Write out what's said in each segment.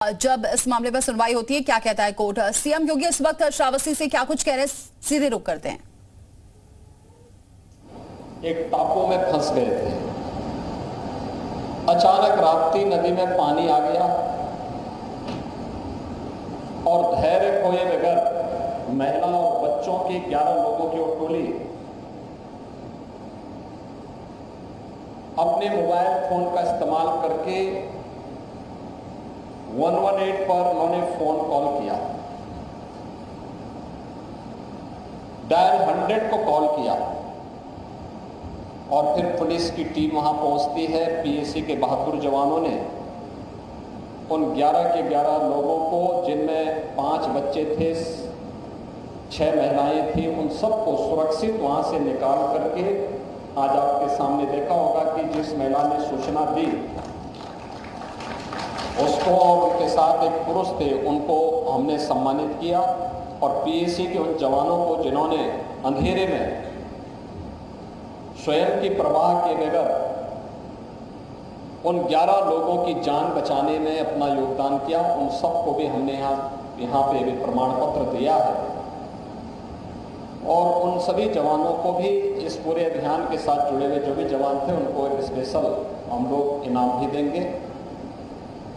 जब इस मामले पर सुनवाई होती है, क्या कहता है कोर्ट? सीएम योगी इस वक्त श्रावस्ती से क्या कुछ कह रहे हैं, सीधे रुख करते हैं। एक टापू में फंस गए थे। अचानक राप्ती नदी में पानी आ गया और धैर्य खोए बगैर महिला और बच्चों के 11 लोगों की टोली अपने मोबाइल फोन का इस्तेमाल करके 118 पर उन्होंने फोन कॉल किया, डायल 100 को कॉल किया और फिर पुलिस की टीम वहां पहुंचती है। पीएसी के बहादुर जवानों ने उन 11 के 11 लोगों को, जिनमें 5 बच्चे थे, 6 महिलाएं थी, उन सबको सुरक्षित वहां से निकाल करके आज आपके सामने देखा होगा कि जिस महिला ने सूचना दी उसको और उनके साथ एक पुरुष थे, उनको हमने सम्मानित किया। और पीएसी के उन जवानों को जिन्होंने अंधेरे में स्वयं की परवाह के बगैर उन 11 लोगों की जान बचाने में अपना योगदान किया, उन सबको भी हमने यहाँ पे भी प्रमाण पत्र दिया है। और उन सभी जवानों को भी, इस पूरे अभियान के साथ जुड़े हुए जो भी जवान थे, उनको एक स्पेशल हम लोग इनाम भी देंगे।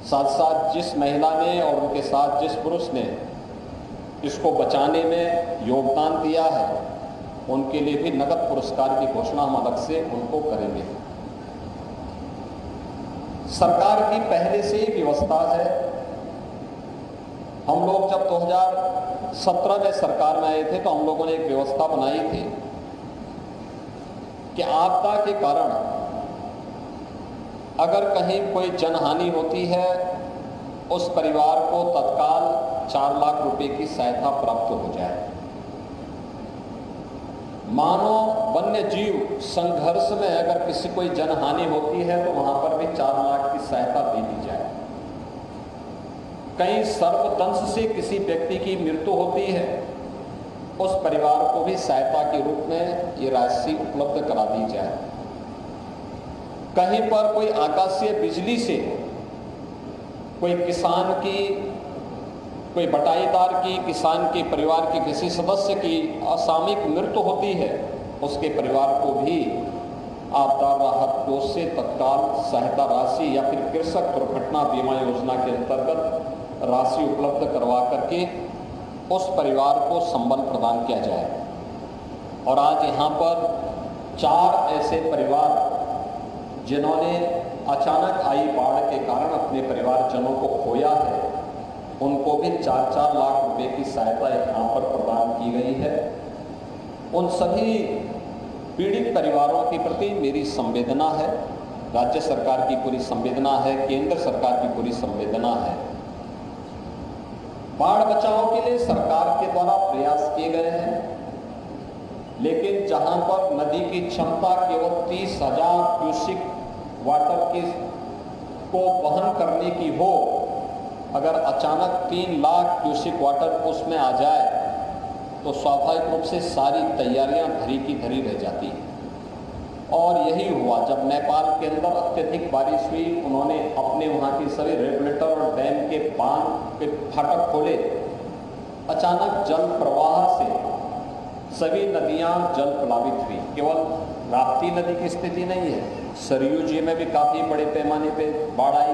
साथ साथ जिस महिला ने और उनके साथ जिस पुरुष ने इसको बचाने में योगदान दिया है, उनके लिए भी नगद पुरस्कार की घोषणा हम अलग से उनको करेंगे। सरकार की पहले से ही व्यवस्था है। हम लोग जब 2017 में सरकार में आए थे तो हम लोगों ने एक व्यवस्था बनाई थी कि आपदा के कारण अगर कहीं कोई जनहानि होती है, उस परिवार को तत्काल 4 लाख रुपए की सहायता प्राप्त हो जाए। मानव वन्य जीव संघर्ष में अगर किसी कोई जनहानि होती है तो वहां पर भी 4 लाख की सहायता दे दी जाए। कहीं सर्पदंश से किसी व्यक्ति की मृत्यु होती है, उस परिवार को भी सहायता के रूप में ये राशि उपलब्ध करा दी जाए। कहीं पर कोई आकाशीय बिजली से कोई किसान की, कोई बटाईदार की, किसान के परिवार के किसी सदस्य की असामयिक मृत्यु होती है, उसके परिवार को भी आपदा राहत कोष से तत्काल सहायता राशि या फिर कृषक दुर्घटना बीमा योजना के अंतर्गत राशि उपलब्ध करवा करके उस परिवार को संबल प्रदान किया जाए। और आज यहाँ पर 4 ऐसे परिवार जिन्होंने अचानक आई बाढ़ के कारण अपने परिवारजनों को खोया है, उनको भी 4-4 लाख रुपए की सहायता यहाँ पर प्रदान की गई है। उन सभी पीड़ित परिवारों के प्रति मेरी संवेदना है, राज्य सरकार की पूरी संवेदना है, केंद्र सरकार की पूरी संवेदना है। बाढ़ बचाव के लिए सरकार के द्वारा प्रयास किए गए हैं, लेकिन जहां पर नदी की क्षमता केवल 30,000 क्यूसिक वाटर की को वहन करने की हो, अगर अचानक 3 लाख क्यूसिक वाटर उसमें आ जाए तो स्वाभाविक रूप से सारी तैयारियां धरी की धरी रह जाती हैं। और यही हुआ जब नेपाल के अंदर अत्यधिक बारिश हुई, उन्होंने अपने वहाँ की सभी रेगुलेटर और डैम के बांध के फाटक खोले। अचानक जल प्रवाह से सभी नदियां जल प्लावित हुई। केवल राप्ती नदी की स्थिति नहीं है, सरयू जी में भी काफ़ी बड़े पैमाने पे बाढ़ आई।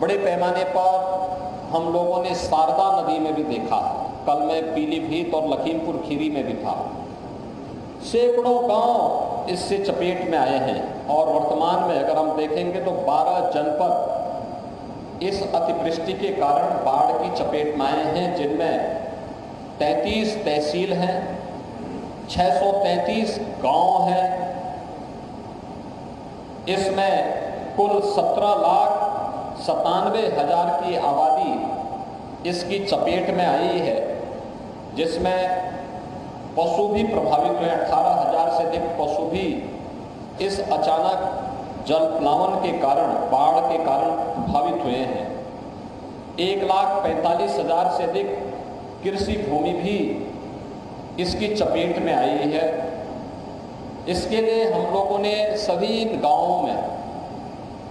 बड़े पैमाने पर हम लोगों ने शारदा नदी में भी देखा, कल मैं पीलीभीत और लखीमपुर खीरी में भी था। सैकड़ों गांव इससे चपेट में आए हैं और वर्तमान में अगर हम देखेंगे तो 12 जनपद इस अतिवृष्टि के कारण बाढ़ की चपेट में आए हैं, जिनमें 33 तहसील हैं, 633 गांव हैं। इसमें कुल 17,97,000 की आबादी इसकी चपेट में आई है, जिसमें पशु भी प्रभावित हुए। 18,000 से अधिक पशु भी इस अचानक जल प्लावन के कारण, बाढ़ के कारण प्रभावित हुए हैं। 1,45,000 से अधिक कृषि भूमि भी इसकी चपेट में आई है। इसके लिए हम लोगों ने सभी गांवों में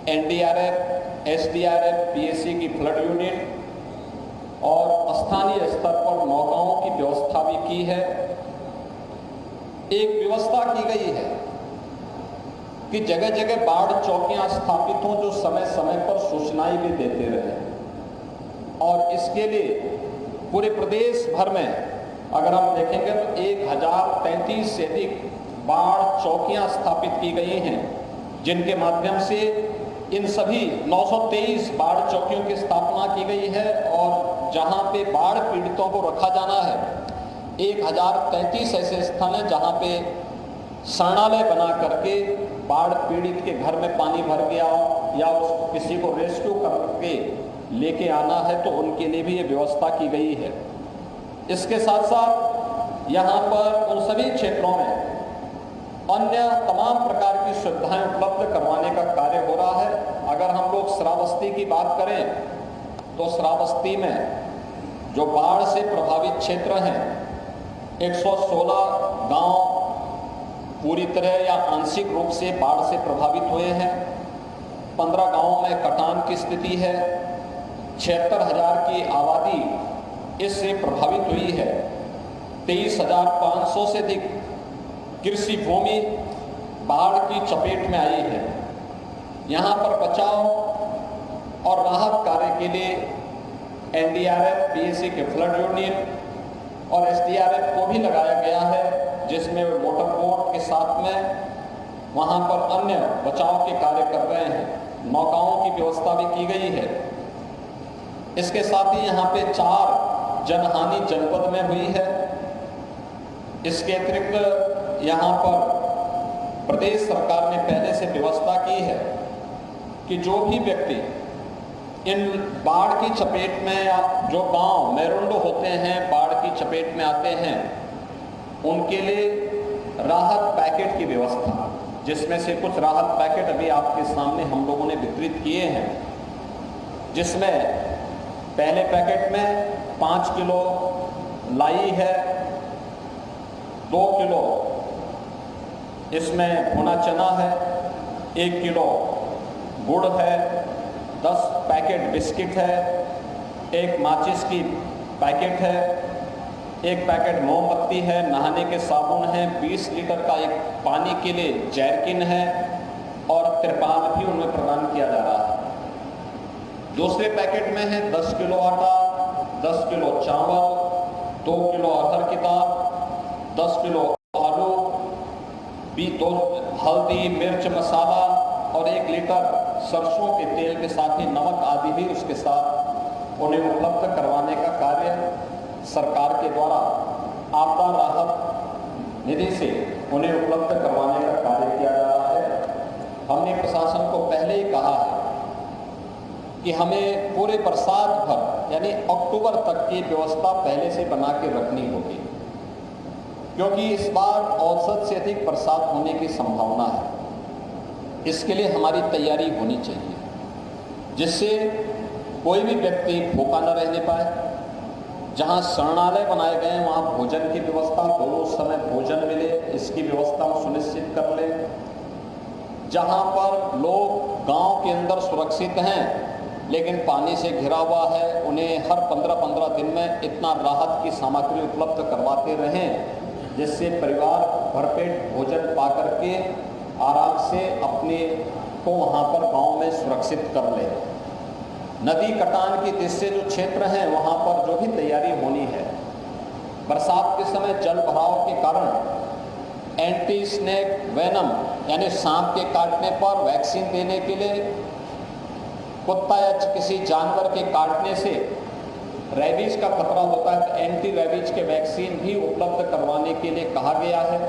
एनडीआरएफ, एसडीआरएफ पीएसी की फ्लड यूनिट और स्थानीय स्तर पर नौकाओं की व्यवस्था भी की है। एक व्यवस्था की गई है कि जगह जगह बाढ़ चौकियां स्थापित हों जो समय समय पर सूचनाएं भी देते रहे, और इसके लिए पूरे प्रदेश भर में अगर हम देखेंगे तो 1033 से अधिक बाढ़ चौकियां स्थापित की गई हैं, जिनके माध्यम से इन सभी 923 बाढ़ चौकियों की स्थापना की गई है। और जहां पे बाढ़ पीड़ितों को रखा जाना है, 1033 ऐसे स्थान हैं जहां पे शरणालय बना करके बाढ़ पीड़ित के घर में पानी भर गया या उस किसी को रेस्क्यू करके लेके आना है तो उनके लिए भी ये व्यवस्था की गई है। इसके साथ साथ यहाँ पर उन सभी क्षेत्रों में अन्य तमाम प्रकार की सुविधाएं उपलब्ध करवाने का कार्य हो रहा है। अगर हम लोग श्रावस्ती की बात करें तो श्रावस्ती में जो बाढ़ से प्रभावित क्षेत्र हैं, 116 गांव पूरी तरह या आंशिक रूप से बाढ़ से प्रभावित हुए हैं। 15 गांवों में कटान की स्थिति है। 76,000 की आबादी इससे प्रभावित हुई है। 23,500 से अधिक कृषि भूमि बाढ़ की चपेट में आई है। यहाँ पर बचाव और राहत कार्य के लिए एनडीआरएफ पीएसी के फ्लड यूनिट और एसडीआरएफ को भी लगाया गया है, जिसमें मोटर बोट के साथ में वहाँ पर अन्य बचाव के कार्य कर रहे हैं। नौकाओं की व्यवस्था भी की गई है। इसके साथ ही यहाँ पे 4 जनहानि जनपद में हुई है। इसके अतिरिक्त यहाँ पर प्रदेश सरकार ने पहले से व्यवस्था की है कि जो भी व्यक्ति इन बाढ़ की चपेट में या जो गांव मेरुंड होते हैं बाढ़ की चपेट में आते हैं, उनके लिए राहत पैकेट की व्यवस्था, जिसमें से कुछ राहत पैकेट अभी आपके सामने हम लोगों ने वितरित किए हैं, जिसमें पहले पैकेट में 5 किलो लाई है, 2 किलो इसमें भुना चना है, 1 किलो गुड़ है, 10 पैकेट बिस्किट है, 1 माचिस की पैकेट है, 1 पैकेट मोमबत्ती है, नहाने के साबुन है, 20 लीटर का एक पानी के लिए जैरकिन है और तिरपाल भी उनमें प्रदान किया जा रहा है। दूसरे पैकेट में है 10 किलो आटा, 10 किलो चावल, 2 किलो अरहर की दाल, 10 किलो आलू, 2 हल्दी मिर्च मसाला और 1 लीटर सरसों के तेल के साथ ही नमक आदि भी उसके साथ उन्हें उपलब्ध करवाने का कार्य सरकार के द्वारा आपदा राहत निधि से उन्हें उपलब्ध करवाने का कार्य किया जा रहा है। हमने प्रशासन को पहले ही कहा है कि हमें पूरे बरसात भर यानी अक्टूबर तक की व्यवस्था पहले से बना के रखनी होगी, क्योंकि इस बार औसत से अधिक बरसात होने की संभावना है। इसके लिए हमारी तैयारी होनी चाहिए, जिससे कोई भी व्यक्ति भूखा न रहने पाए। जहां शरणालय बनाए गए हैं वहां भोजन की व्यवस्था, दोनों समय भोजन मिले, इसकी व्यवस्था हम सुनिश्चित कर लें। जहां पर लोग गांव के अंदर सुरक्षित हैं लेकिन पानी से घिरा हुआ है, उन्हें हर 15-15 दिन में इतना राहत की सामग्री उपलब्ध करवाते रहें, जिससे परिवार भरपेट भोजन पा करके आराम से अपने को वहाँ पर गांव में सुरक्षित कर ले। नदी कटान की दृष्टि से जो क्षेत्र हैं वहाँ पर जो भी तैयारी होनी है, बरसात के समय जल भराव के कारण एंटी स्नेक वेनम यानी सांप के काटने पर वैक्सीन देने के लिए, कुत्ता या किसी जानवर के काटने से रेबीज का खतरा होता है तो एंटी रेबीज के वैक्सीन भी उपलब्ध करवाने के लिए कहा गया है,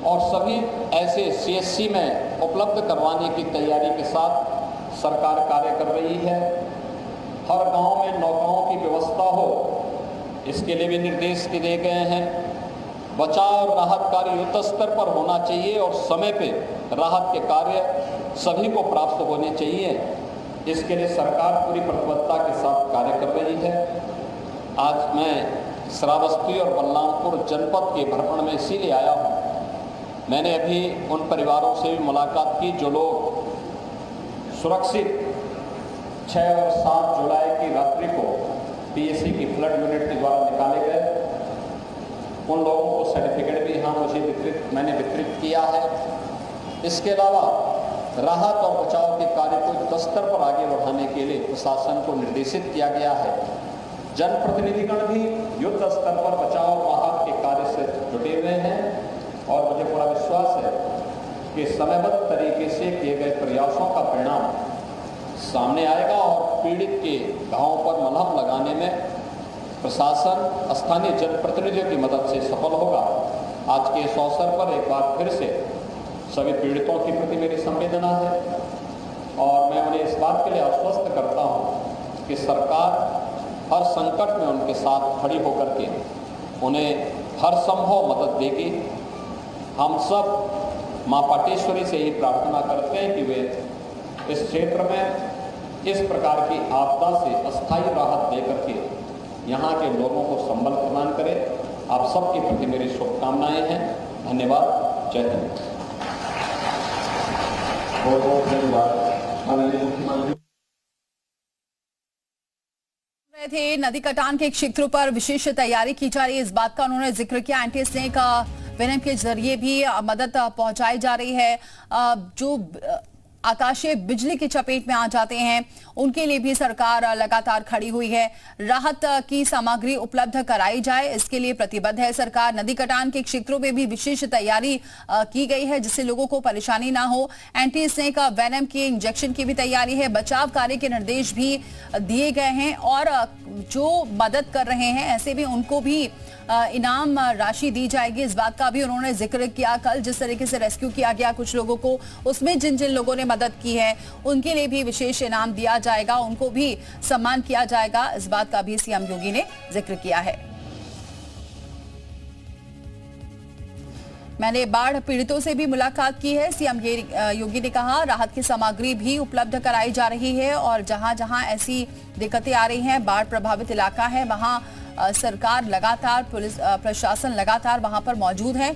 और सभी ऐसे सीएससी में उपलब्ध करवाने की तैयारी के साथ सरकार कार्य कर रही है। हर गांव में नौकाओं की व्यवस्था हो, इसके लिए भी निर्देश दिए गए हैं। बचाव और राहत कार्य युद्ध स्तर पर होना चाहिए और समय पे राहत के कार्य सभी को प्राप्त होने चाहिए। इसके लिए सरकार पूरी प्रतिबद्धता के साथ कार्य कर रही है। आज मैं श्रावस्ती और बलरामपुर जनपद के भ्रमण में इसीलिए आया हूँ। मैंने अभी उन परिवारों से भी मुलाकात की जो लोग सुरक्षित 6 और 7 जुलाई की रात्रि को पीएसी की फ्लड यूनिट के द्वारा निकाले गए। उन लोगों को सर्टिफिकेट भी यहाँ मैंने वितरित किया है। इसके अलावा राहत और बचाव के कार्य को युद्ध स्तर पर आगे बढ़ाने के लिए प्रशासन को निर्देशित किया गया है। जनप्रतिनिधिगण भी युद्ध स्तर पर बचाव और राहत के कार्य से जुटे हुए हैं और मुझे पूरा विश्वास है कि समयबद्ध तरीके से किए गए प्रयासों का परिणाम सामने आएगा और पीड़ित के घावों पर मलहम लगाने में प्रशासन स्थानीय जनप्रतिनिधियों की मदद से सफल होगा। आज के इस अवसर पर एक बार फिर से सभी पीड़ितों के प्रति मेरी संवेदना है और मैं उन्हें इस बात के लिए आश्वस्त करता हूं कि सरकार हर संकट में उनके साथ खड़ी होकर के उन्हें हर संभव मदद देगी। हम सब मां पाटेश्वरी से ही प्रार्थना करते हैं कि वे इस क्षेत्र में इस प्रकार की आपदा से अस्थायी राहत देकर के यहाँ के लोगों को संबल प्रदान करें। आप सबके प्रति मेरी शुभकामनाएं हैं। धन्यवाद। जय हिंद। बहुत बहुत धन्यवाद माननीय मुख्यमंत्री। थे नदी कटान के क्षेत्रों पर विशेष तैयारी की जा रही है, इस बात का उन्होंने जिक्र किया। एंटी स्नेक वेनम के जरिए भी मदद पहुंचाई जा रही है। जो आकाशीय बिजली की चपेट में आ जाते हैं उनके लिए भी सरकार लगातार खड़ी हुई है। राहत की सामग्री उपलब्ध कराई जाए, इसके लिए प्रतिबद्ध है सरकार। नदी कटान के क्षेत्रों में भी विशेष तैयारी की गई है जिससे लोगों को परेशानी ना हो। एंटी स्नेक वेनम के इंजेक्शन की भी तैयारी है। बचाव कार्य के निर्देश भी दिए गए हैं और जो मदद कर रहे हैं ऐसे में उनको भी इनाम राशि दी जाएगी। इस बात का भी उन्होंने जिक्र किया। कल जिस तरीके से रेस्क्यू किया गया कुछ लोगों को, उसमें जिन जिन लोगों ने मदद की है उनके लिए भी विशेष इनाम दिया जाएगा, उनको भी सम्मान किया जाएगा। इस बात का भी सीएम योगी ने जिक्र किया है। मैंने बाढ़ पीड़ितों से भी मुलाकात की है। सीएम योगी ने कहा राहत की सामग्री भी उपलब्ध कराई जा रही है और जहां जहां ऐसी दिक्कतें आ रही हैं, बाढ़ प्रभावित इलाका है, वहां सरकार लगातार, पुलिस प्रशासन लगातार वहां पर मौजूद है।